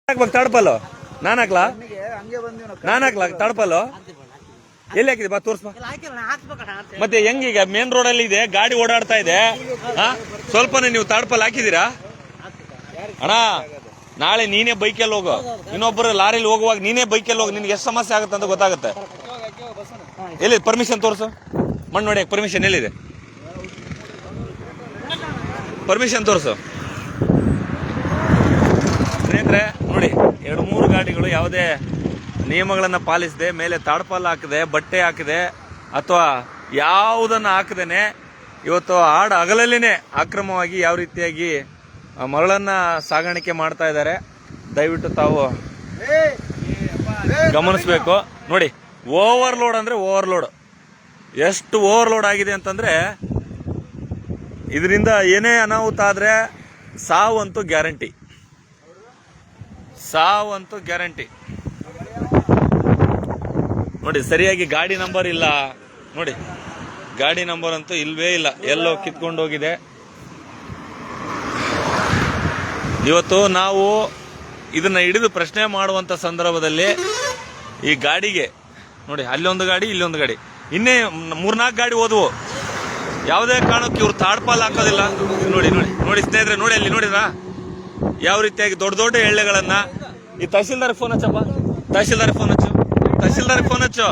ಹಾಕ್ಬೇಕು ತಡಪಲ್ಲು ನಾನು ಹಾಕ್ಲಾ ತಡಪಲ್ಲು ಎಲ್ಲಿ ಹಾಕಿದೆ ಬಾ ತೋರ್ಸ್ಬಾ ಮತ್ತೆ ಹೆಂಗೀಗ ಮೇನ್ ರೋಡ್ ಅಲ್ಲಿ ಇದೆ ಗಾಡಿ ಓಡಾಡ್ತಾ ಇದೆ ಸ್ವಲ್ಪನೇ ನೀವು ತಾಡ್ಪಲ್ ಹಾಕಿದೀರಾ ಅಣ್ಣ ನಾಳೆ ನೀನೇ ಬೈಕಲ್ಲಿ ಹೋಗು ಇನ್ನೊಬ್ಬರು ಲಾರಿಲಿ ಹೋಗುವಾಗ ನೀನೇ ಬೈಕಲ್ಲಿ ಹೋಗಿ ನಿನ್ಗೆ ಎಷ್ಟು ಸಮಸ್ಯೆ ಆಗುತ್ತೆ ಅಂತ ಗೊತ್ತಾಗುತ್ತೆ ಎಲ್ಲಿ ಪರ್ಮಿಷನ್ ತೋರ್ಸು ಮಣ್ಣು ನೋಡಿ ಪರ್ಮಿಷನ್ ಎಲ್ಲಿದೆ ಪರ್ಮಿಷನ್ ತೋರ್ಸು ಸ್ನೇಹಿತರೆ ನೋಡಿ 2-3 ಗಾಡಿಗಳು ಯಾವುದೇ ನಿಯಮಗಳನ್ನ ಪಾಲಿಸದೆ ಮೇಲೆ ತಾಡ್ಪಾಲ್ ಹಾಕಿದೆ ಬಟ್ಟೆ ಹಾಕಿದೆ ಅಥವಾ ಯಾವುದನ್ನ ಹಾಕದೇನೆ ಇವತ್ತು ಅಗಲಲ್ಲಿನೇ ಅಕ್ರಮವಾಗಿ ಯಾವ ರೀತಿಯಾಗಿ ಮರಳನ್ನ ಸಾಗಾಣಿಕೆ ಮಾಡ್ತಾ ಇದ್ದಾರೆ ದಯವಿಟ್ಟು ತಾವು ಗಮನಿಸಬೇಕು ನೋಡಿ ಓವರ್ಲೋಡ್ ಅಂದ್ರೆ ಓವರ್ಲೋಡ್ ಎಷ್ಟು ಓವರ್ಲೋಡ್ ಆಗಿದೆ ಅಂತಂದ್ರೆ ಇದರಿಂದ ಏನೇ ಅನಾಹುತ ಆದ್ರೆ ಸಾವಂತೂ ಗ್ಯಾರಂಟಿ ನೋಡಿ ಸರಿಯಾಗಿ ಗಾಡಿ ನಂಬರ್ ಇಲ್ಲ ನೋಡಿ ಗಾಡಿ ನಂಬರ್ ಅಂತೂ ಇಲ್ವೇ ಇಲ್ಲ ಎಲ್ಲೋ ಕಿತ್ಕೊಂಡು ಹೋಗಿದೆ ಇವತ್ತು ನಾವು ಇದನ್ನ ಹಿಡಿದು ಪ್ರಶ್ನೆ ಮಾಡುವಂತ ಸಂದರ್ಭದಲ್ಲಿ ಈ ಗಾಡಿಗೆ ನೋಡಿ ಅಲ್ಲೊಂದು ಗಾಡಿ ಇಲ್ಲೊಂದು ಗಾಡಿ ಇನ್ನೇ 3-4 ಗಾಡಿ ಹೋದವು ಯಾವುದೇ ಕಾರಣಕ್ಕೆ ಇವ್ರು ತಾಡ್ಪಾಲ್ ಹಾಕೋದಿಲ್ಲ ನೋಡಿ ನೋಡಿ ನೋಡಿ ಸ್ನೇಹಿತರೆ ನೋಡಿ ಅಲ್ಲಿ ನೋಡಿದ್ರ ಯಾವ ರೀತಿಯಾಗಿ ದೊಡ್ಡ ದೊಡ್ಡ ಎಳ್ಳೆಗಳನ್ನ ಈ ತಹಸೀಲ್ದಾರ್ ಫೋನ್ ಹಚ್ಚಪ್ಪ ತಹಸೀಲ್ದಾರ್ ಫೋನ್ ಹಚ್ಚು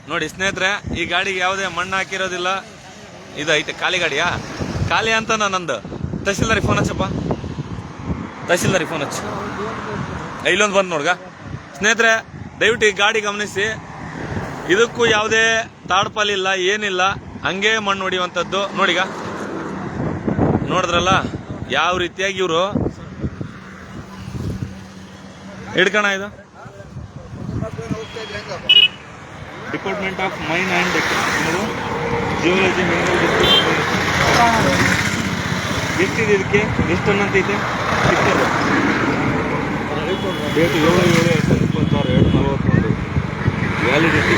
ನೋಡಿ ಸ್ನೇಹಿತರೆ ಈ ಗಾಡಿಗೆ ಯಾವುದೇ ಮಣ್ಣು ಹಾಕಿರೋದಿಲ್ಲ ಇದು ಐತೆ ಖಾಲಿ ಗಾಡಿಯಾ ಖಾಲಿ ಅಂತ ನಂದು ತಹಸೀಲ್ದಾರ್ ಫೋನ್ ಹಚ್ಚಪ್ಪ ತಹಸೀಲ್ದಾರ್ ಫೋನ್ ಹಚ್ಚು ಇಲ್ಲೊಂದು ಬಂದು ನೋಡ್ಗ ಸ್ನೇಹಿತರೆ ದಯವಿಟ್ಟು ಈ ಗಾಡಿ ಗಮನಿಸಿ ಇದಕ್ಕೂ ಯಾವುದೇ ತಾಡ್ಪಾಲ್ ಇಲ್ಲ ಏನಿಲ್ಲ ಹಂಗೆ ಮಣ್ಣು ಹೊಡಿಯುವಂಥದ್ದು ನೋಡಿಗ ನೋಡಿದ್ರಲ್ಲ ಯಾವ ರೀತಿಯಾಗಿ ಇವರು ಹಿಡ್ಕಣ ಇದು department of main and geology mineral ಎಷ್ಟಿದೆ ಇದಕ್ಕೆ ಎಷ್ಟು ಅನ್ನಂತೈತೆ ಸಿಕ್ತದೆ ಡೇಟ್ 7/7/2026 ವ್ಯಾಲಿಡಿಟಿ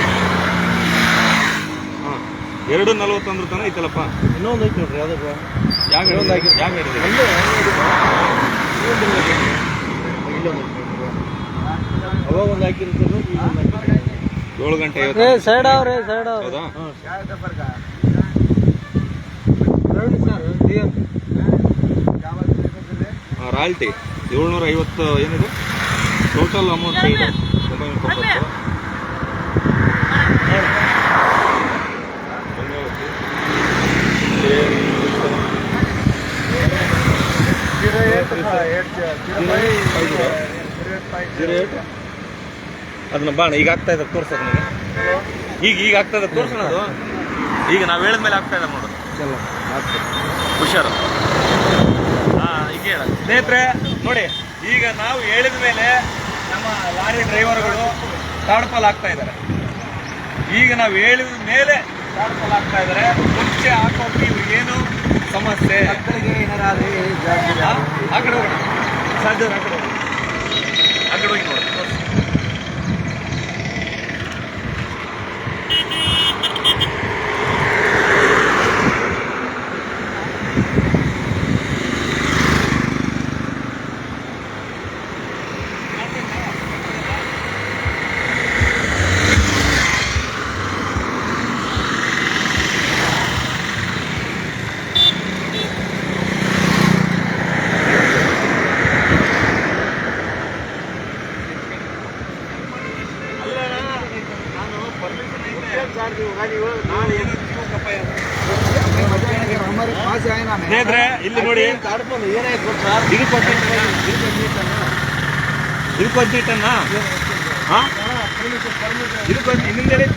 2/41 ತನಕ ಐತಲ್ಲಪ್ಪ ಇನ್ನೊಂದು ಐತಿ ನೋಡ್ರಿ ಯಾವ ಅವಾಗ ಒಂದು ಹಾಕಿರ್ತಾರೆ 7 ಗಂಟೆ ಸೈಡ್ ಹೌದಾ ರಾಯಲ್ಟಿ 750 ಏನಿದೆ ಟೋಟಲ್ ಅಮೌಂಟ್ 990 ಅದನ್ನ ಬಾಣ ಈಗ ಆಗ್ತಾ ಇದೆ ತೋರ್ಸೋದು ನನಗೆ ಈಗ ಆಗ್ತಾ ಇದೆ ತೋರ್ಸೋಣ ಅದು ಈಗ ನಾವು ಹೇಳಿದ್ಮೇಲೆ ಆಗ್ತಾ ಇದೆ ನೋಡು ಹುಷಾರು ಈಗ ಹೇಳ ಸ್ನೇಹಿತರೆ ನೋಡಿ ಈಗ ನಾವು ಹೇಳಿದ ಮೇಲೆ ನಮ್ಮ ಲಾರಿ ಡ್ರೈವರ್ಗಳು ತಾಡ್ಪಾಲ್ ಹಾಕ್ತಾ ಇದ್ದಾರೆ ಈಗ ನಾವು ಹೇಳಿದ ಮೇಲೆ ತಾಡ್ಪಾಲ್ ಹಾಕ್ತಾ ಇದ್ದಾರೆ ಮುಂಚೆ ಹಾಕೋಕೆ ಇವ್ರಿಗೇನು ಸಮಸ್ಯೆ ಆ ಕಡೆ ಹೋಗೋಣ ಸಾಧ್ಯ ಆ ಕಡೆ ಹೋಗಿ ನೋಡಿ ಸ್ನೇಹಿತರೆ ಇಲ್ಲಿ ನೋಡಿ ಇದು ಕೊಟ್ಟಿಟ್ಟನ್ನ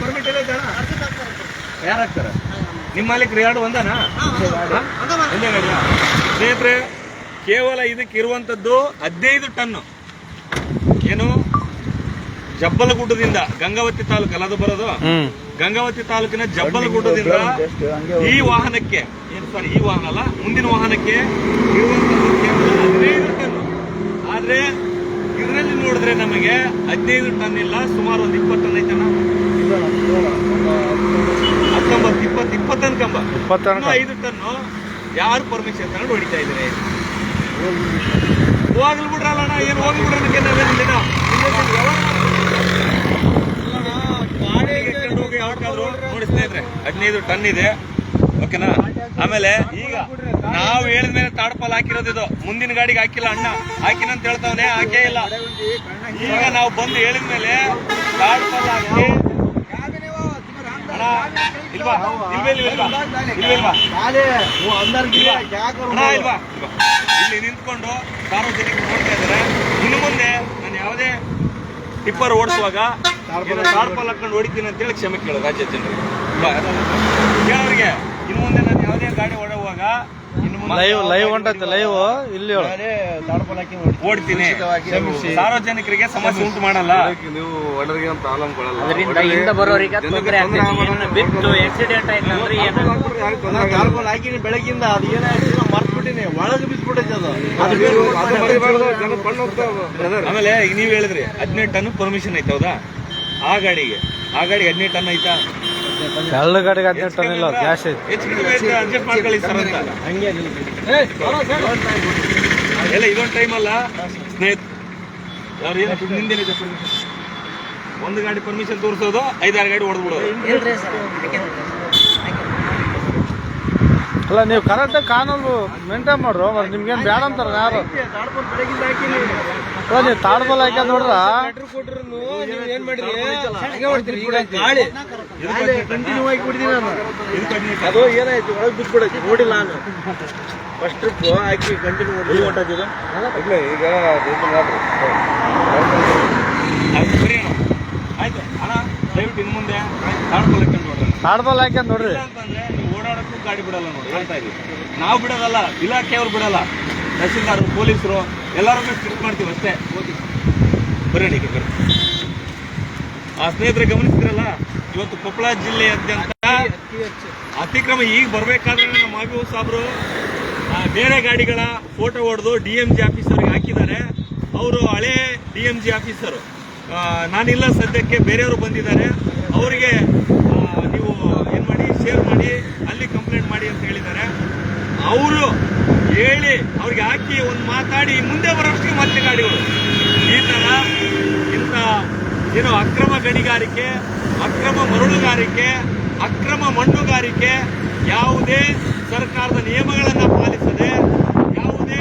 ಪರ್ಮಿಟ್ ಎಲ್ಲ ಯಾರು ಹಾಕ್ತಾರ ನಿಮ್ಮ ಮಾಲೀಕರು 2 ಒಂದನಾ ಒಂದೇ ಗಾಡಿಯ ಸ್ನೇಹಿತರೆ ಕೇವಲ ಇದಕ್ಕೆ ಇರುವಂತದ್ದು 15 ಟನ್ನು ಏನು ಜಬ್ಬಲಗುಡ್ಡದಿಂದ ಗಂಗಾವತಿ ತಾಲೂಕು ಅಲ್ಲ ಅದು ಬರೋದು ಗಂಗಾವತಿ ತಾಲೂಕಿನ ಜಬ್ಬಲಗುಡ್ಡದಿಂದ ಈ ವಾಹನಕ್ಕೆ ಈ ವಾಹನ ಅಲ್ಲ ಮುಂದಿನ ವಾಹನಕ್ಕೆ ಇರುವಂತದ್ದು ಕೇವಲ 15 ಟನ್ ಆದ್ರೆ ಇದರಲ್ಲಿ ನೋಡಿದ್ರೆ ನಮಗೆ 15 ಟನ್ ಇಲ್ಲ ಸುಮಾರು ಒಂದು 20 ಟನ್ ಐತನ 19 20 ಟನ್ 5 ಟನ್ ಯಾರು ಪರ್ಮಿಷನ್ ತಗೊಂಡು ಹೊಡಿತಾ ಇದ್ದಾರೆ ಹೋಗ್ಲಿ ಬಿಡ್ರಲ್ಲ ಏನು ಹೋಗ್ಲಿ ಬಿಡ್ರ ನಾವೇನಿಲ್ಲ ಹೋಗಿ ಯಾವ್ದಾದ್ರು ನೋಡಿ ಸ್ನೇಹಿತರೆ 15 ಟನ್ ಇದೆ ಓಕೆನಾ. ಆಮೇಲೆ ಈಗ ನಾವು ಹೇಳಿದ್ಮೇಲೆ ತಾಡ್ಪಾಲ್ ಹಾಕಿರೋದು ಇದು, ಮುಂದಿನ ಗಾಡಿಗೆ ಹಾಕಿಲ್ಲ ಅಣ್ಣ, ಹಾಕಿನಂತ ಹೇಳ್ತಾವನೆ, ಹಾಕೇ ಇಲ್ಲ. ಈಗ ನಾವು ಬಂದು ಹೇಳಿದ್ಮೇಲೆ ತಾಡ್ಪಾಲ್ ಹಾಕಿ ಇಲ್ವಾ ಇಲ್ಲಿ ನಿಂತ್ಕೊಂಡು ಸಾರ್ವಜನಿಕರು ನೋಡ್ತಾ ಇದ್ದಾರೆ. ಇನ್ನು ಮುಂದೆ ನಾನು ಯಾವುದೇ ಟಿಪ್ಪರ್ ಓಡಿಸುವಾಗ ತಾಡ್ಪಾಲ್ ಹಾಕೊಂಡು ಹೊಡಿತೀನಿ ಅಂತ ಹೇಳಿ ಕ್ಷಮೆ ಕೇಳೋದು ರಾಜ್ಯ ಜನರಿಗೆ ಕೇಳೋರಿಗೆ. ಇನ್ನು ಮುಂದೆ ನಾನು ಯಾವುದೇ ಗಾಡಿ ಓಡುವಾಗ ಲೈವ್ ಹೊಂಟೈತೆ ಲೈವ್ ಇಲ್ಲಿ ಓಡ್ತೀನಿ, ಸಾರ್ವಜನಿಕರಿಗೆ ಸಮಸ್ಯೆ ಉಂಟು ಮಾಡಲ್ಲ. ನೀವು ಒಳಗೆ ಪ್ರಾಬ್ಲಮ್ ಕೊಡಲ್ಲ. ಅದರಿಂದ ಬರೋರಿಗೆ ತೊಂದರೆ ಆಗ್ತದೆ. ಬಿಟ್ಟು ಆಕ್ಸಿಡೆಂಟ್ ಆಯ್ತು ಅಂದ್ರೆ ಹಾಕಿನಿ ಬೆಳಗಿಂದ ಅದು ಏನಾಯ್ತು ಮರ್ತ್ಬಿಟ್ಟಿನಿ, ಒಳಗೆ ಬಿದ್ಬಿಟ್ಟೈತೆ ಅದು. ಆಮೇಲೆ ಈಗ ನೀವ್ ಹೇಳಿದ್ರಿ 15 ಟನ್ ಪರ್ಮಿಷನ್ ಐತೆ, ಹೌದಾ? ಆ ಗಾಡಿಗೆ 15 ಟನ್ ಐತಾ? ಎಲ್ಲ ಗಾಡಿಗೆ 15 ಟನ್ ಇಲ್ಲ, ಗ್ಯಾಸ್ ಐತೆ. ಅಡ್ಜಸ್ಟ್ ಮಾಡ್ಕೊಳ್ಳಿ ಸರ್ ಅಂತ ಎಲ್ಲ. ಇದೊಂದು ಟೈಮ್ ಅಲ್ಲ ಸ್ನೇಹಿತ, ನಿಂದೇನಿದೆ ಒಂದು ಗಾಡಿ ಪರ್ಮಿಷನ್ ತೋರಿಸೋದು, 5-6 ಗಾಡಿ ಹೊಡೆದ್ಬಿಡೋದು. ಅಲ್ಲ ನೀವು ಕರೆಕ್ಟಾಗಿ ಕಾನೂನು ಮೇಂಟೈನ್ ಮಾಡ್ರು, ಮತ್ತೆ ನಿಮ್ಗೇನು ಬೇಡ ಅಂತಾರ ಯಾರು? ನೀವು ತಾಡ್ಬಲ್ ಹಾಕ್ಯ ನೋಡ್ರ ಕಂಟಿನ್ಯೂ ಆಗಿ ಬಿಡ್ತೀನಿ ನಾನು. ಅದು ಏನಾಯ್ತು ಒಳಗೆ ಬಿದ್ಬಿಡೈತಿ, ನೋಡಿಲ್ಲ ನಾನು. ಫಸ್ಟ್ ಟ್ರಿಪ್ ಹಾಕಿ ಕಂಟಿನ್ಯೂ ಮಾಡಿ ಹೊಂಟಿದ್ದು ಈಗ ಆಯ್ತು ಅಣ್ಣ, ದಯವಿಟ್ಟು ಇನ್ನು ಮುಂದೆ ತಾಡ್ಬಲ್ ಹಾಕೊಂಡು ನೋಡ್ರಿ, ತಾಡ್ಬಲ್ ಹಾಕ್ಯ ನೋಡ್ರಿ. ಅಂತಂದ್ರೆ ನೀವು ಓಡಾಡಕ್ಕೂ ಗಾಡಿ ಬಿಡಲ್ಲ ನೋಡಿ, ಹೇಳ್ತಾ ಇದೀವಿ. ನಾವು ಬಿಡೋದಲ್ಲ, ಇಲಾಖೆಯವ್ರು ಬಿಡಲ್ಲ, ತಹಶೀಲ್ದಾರ್, ಪೊಲೀಸರು ಎಲ್ಲರನ್ನೂ ಸ್ಟ್ರಿಕ್ಟ್ ಮಾಡ್ತೀವಿ ಅಷ್ಟೇ. ಬರ್ರಿ ಬರ್ರಿ. ಆ ಸ್ನೇಹಿತರೆ ಗಮನಿಸ್ತಿರಲ್ಲ, ಇವತ್ತು ಕೊಪ್ಪಳ ಜಿಲ್ಲೆಯಾದ್ಯಂತ ಅತಿಕ್ರಮ ಈಗ ಬರ್ಬೇಕಾದ್ರೆ ನಮ್ಮ ಮಾಗು ಸಾಬ್ರು ಬೇರೆ ಗಾಡಿಗಳ ಫೋಟೋ ಹೊಡೆದು DMG ಆಫೀಸರ್ಗೆ ಹಾಕಿದ್ದಾರೆ. ಅವರು ಹಳೆ DMG ಆಫೀಸರು, ನಾನಿಲ್ಲ ಸದ್ಯಕ್ಕೆ, ಬೇರೆಯವರು ಬಂದಿದ್ದಾರೆ. ಅವರಿಗೆ ನೀವು ಏನು ಮಾಡಿ, ಶೇರ್ ಮಾಡಿ, ಅಲ್ಲಿ ಕಂಪ್ಲೇಂಟ್ ಮಾಡಿ ಅಂತ ಹೇಳಿದ್ದಾರೆ. ಅವರು ಹೇಳಿ ಅವ್ರಿಗೆ ಹಾಕಿ ಒಂದು ಮಾತಾಡಿ ಮುಂದೆ ಬರೋಷ್ಟಿಗೆ ಮತ್ತೆ ಗಾಡಿಗಳು ಈ ಥರ ಇಂಥ ಏನೋ ಅಕ್ರಮ ಗಣಿಗಾರಿಕೆ, ಅಕ್ರಮ ಮರಳುಗಾರಿಕೆ, ಅಕ್ರಮ ಮಣ್ಣುಗಾರಿಕೆ, ಯಾವುದೇ ಸರ್ಕಾರದ ನಿಯಮಗಳನ್ನು ಪಾಲಿಸದೆ, ಯಾವುದೇ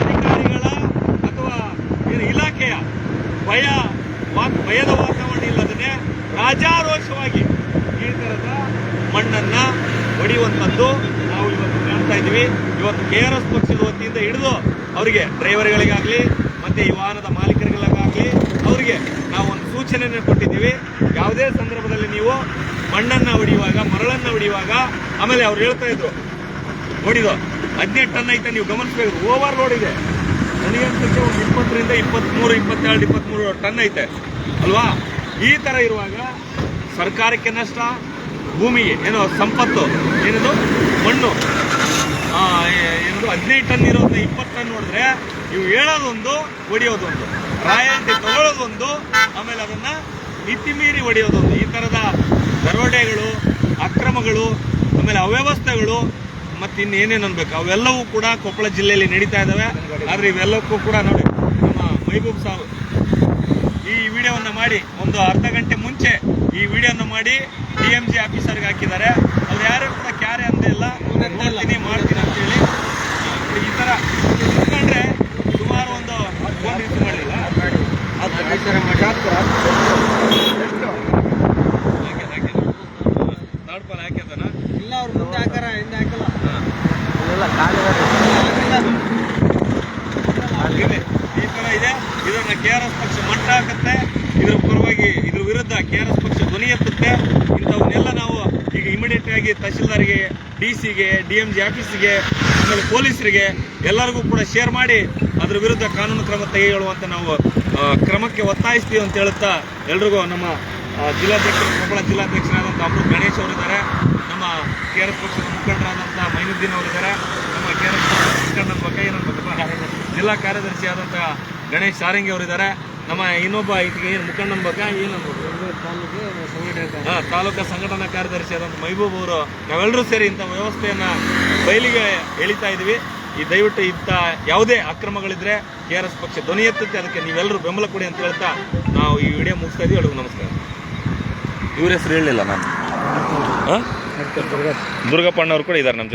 ಅಧಿಕಾರಿಗಳ ಅಥವಾ ಇಲಾಖೆಯ ಭಯದ ವಾತಾವರಣ ಇಲ್ಲದೇ ರಾಜಾರೋಷವಾಗಿ ಈ ಥರದ ಮಣ್ಣನ್ನ ಹೊಡೆಯುವಂಥದ್ದು ನಾವು ಇವತ್ತು ಕಾಣ್ತಾ ಇದ್ದೀವಿ. ಇವತ್ತು KRS ಪಕ್ಷದ ವತಿಯಿಂದ ಹಿಡಿದು ಅವರಿಗೆ ಡ್ರೈವರ್ಗಳಿಗಾಗಲಿ ಮತ್ತೆ ಈ ವಾಹನದ ಮಾಲೀಕರಿಗಾಗಲಿ ಅವರಿಗೆ ನಾವು ಒಂದು ಸೂಚನೆಯನ್ನು ಕೊಟ್ಟಿದ್ದೀವಿ. ಯಾವುದೇ ಸಂದರ್ಭದಲ್ಲಿ ನೀವು ಮಣ್ಣನ್ನ ಹೊಡೆಯುವಾಗ, ಮರಳನ್ನ ಹೊಡೆಯುವಾಗ, ಆಮೇಲೆ ಅವ್ರು ಹೇಳ್ತಾ ಇದ್ರು ಹೊಡಿದು 15 ಟನ್ ಐತೆ, ನೀವು ಗಮನಿಸಬೇಕು, ಓವರ್ಲೋಡ್ ಇದೆ. ನನಗೆ ಅನ್ಸುತ್ತೆ ಒಂದು 20ರಿಂದ 23, 22, 23 ಟನ್ ಐತೆ ಅಲ್ವಾ? ಈ ಥರ ಇರುವಾಗ ಸರ್ಕಾರಕ್ಕೆ ನಷ್ಟ, ಭೂಮಿಗೆ ಏನೋ ಸಂಪತ್ತು, ಏನದು ಮಣ್ಣು, ಏನದು 15 ಟನ್ ಇರೋದನ್ನ 20 ಟನ್ ನೋಡಿದ್ರೆ ಇವು ಹೇಳೋದೊಂದು, ಹೊಡೆಯೋದೊಂದು, ರಾಯಲ್ಟಿ ತಗೊಳ್ಳೋದೊಂದು, ಆಮೇಲೆ ಅದನ್ನ ಮಿತಿ ಮೀರಿ ಹೊಡೆಯೋದೊಂದು. ಈ ಥರದ ದರೋಡೆಗಳು, ಅಕ್ರಮಗಳು, ಆಮೇಲೆ ಅವ್ಯವಸ್ಥೆಗಳು, ಮತ್ತೆ ಇನ್ನೇನೇನು ಅನ್ಬೇಕು ಅವೆಲ್ಲವೂ ಕೂಡ ಕೊಪ್ಪಳ ಜಿಲ್ಲೆಯಲ್ಲಿ ನಡೀತಾ ಇದ್ದಾವೆ. ಆದರೆ ಇವೆಲ್ಲಕ್ಕೂ ಕೂಡ ನೋಡಿ, ನಮ್ಮ ಮೈಬೂಬ್ ಸಾಬ್ ಈ ವಿಡಿಯೋವನ್ನು ಮಾಡಿ ಒಂದು ಅರ್ಧ ಗಂಟೆ ಮುಂಚೆ ಈ ವಿಡಿಯೋನ ಮಾಡಿ DMG ಆಫೀಸರ್ಗೆ ಹಾಕಿದ್ದಾರೆ. ಅವ್ರು ಯಾರು ಕೂಡ ಕ್ಯಾರೆ ಅಂದೇ ಇಲ್ಲ, ನೋಡ್ತೀನಿ ಮಾಡ್ತೀನಿ ಅಂತೇಳಿ. ಈ ಥರ ಕಂಡ್ರೆ ಸುಮಾರು ಒಂದು ರೀತಿ ಮಾಡಲಿಲ್ಲ, ತಾಡ್ಪಾಲ್ ಹಾಕ್ಯದನ ಇಲ್ಲ, ಅವ್ರು ಮುಂದೆ ಹಾಕಾರ, ಹಿಂದೆ ಹಾಕಲ್ಲ. ಈ ತರ ಇದೆ. ಇದನ್ನ KRS ಪಕ್ಷ ಮಟ್ಟ ಹಾಕುತ್ತೆ, ಇದ್ರ ಪರವಾಗಿ ಇದ್ರ ವಿರುದ್ಧ KRS ಪಕ್ಷ ಧ್ವನಿ ಎತ್ತುತ್ತೆ. ಇಂಥವನ್ನೆಲ್ಲ ನಾವು ಈಗ ಇಮಿಡಿಯೇಟ್ ಆಗಿ ತಹಶೀಲ್ದಾರ್ಗೆ, DCಗೆ, DMG ಆಫೀಸಿಗೆ, ಆಮೇಲೆ ಪೊಲೀಸರಿಗೆ ಎಲ್ಲರಿಗೂ ಕೂಡ ಶೇರ್ ಮಾಡಿ ಅದ್ರ ವಿರುದ್ಧ ಕಾನೂನು ಕ್ರಮ ತೆಗೆದುಕೊಳ್ಳುವಂತ ನಾವು ಕ್ರಮಕ್ಕೆ ಒತ್ತಾಯಿಸ್ತೀವಿ ಅಂತ ಹೇಳುತ್ತಾ, ಎಲ್ರಿಗೂ ನಮ್ಮ ಜಿಲ್ಲಾಧ್ಯಕ್ಷರು, ಕೊಪ್ಪಳ ಜಿಲ್ಲಾಧ್ಯಕ್ಷರಾದಂಥ ಅಮೃತ್ ಗಣೇಶ್ ಅವರಿದ್ದಾರೆ, ನಮ್ಮ KRS ಪಕ್ಷದ ಮುಖಂಡರಾದಂಥ ಮೈನುದ್ದೀನ್ ಅವರಿದ್ದಾರೆ, ನಮ್ಮ KRS ಪಕ್ಷದ ಮುಖಂಡ ಜಿಲ್ಲಾ ಕಾರ್ಯದರ್ಶಿ ಆದಂಥ ಗಣೇಶ್ ಸಾರಂಗಿ ಅವರಿದ್ದಾರೆ, ನಮ್ಮ ಇನ್ನೊಬ್ಬ ಏನು ಮುಖಂಡನ ಬಗ್ಗೆ ಏನು ತಾಲೂಕಾ ಸಂಘಟನಾ ಕಾರ್ಯದರ್ಶಿ ಆದಂಥ ಮೈಬೂಬ್ ಅವರು, ನಾವೆಲ್ಲರೂ ಸೇರಿ ಇಂಥ ವ್ಯವಸ್ಥೆಯನ್ನು ಬಯಲಿಗೆ ಎಳಿತಾ ಇದ್ದೀವಿ. ಈ ದಯವಿಟ್ಟು ಇಂಥ ಯಾವುದೇ ಅಕ್ರಮಗಳಿದ್ರೆ KRS ಪಕ್ಷ ಧ್ವನಿ ಎತ್ತುತ್ತೆ, ಅದಕ್ಕೆ ನೀವೆಲ್ಲರೂ ಬೆಂಬಲ ಕೊಡಿ ಅಂತ ಹೇಳ್ತಾ ನಾವು ಈ ವಿಡಿಯೋ ಮುಗಿಸ್ತಾ ಇದೀವಿ. ಎಲ್ರಿಗೂ ನಮಸ್ಕಾರ. ಇವ್ರ ಹೆಸರು ಹೇಳಲಿಲ್ಲ ನಾನು. ದುರ್ಗಪ್ಪಣ್ಣವ್ರು ಕೂಡ ಇದ್ದಾರೆ ನಮ್ಮ ಜೊತೆ.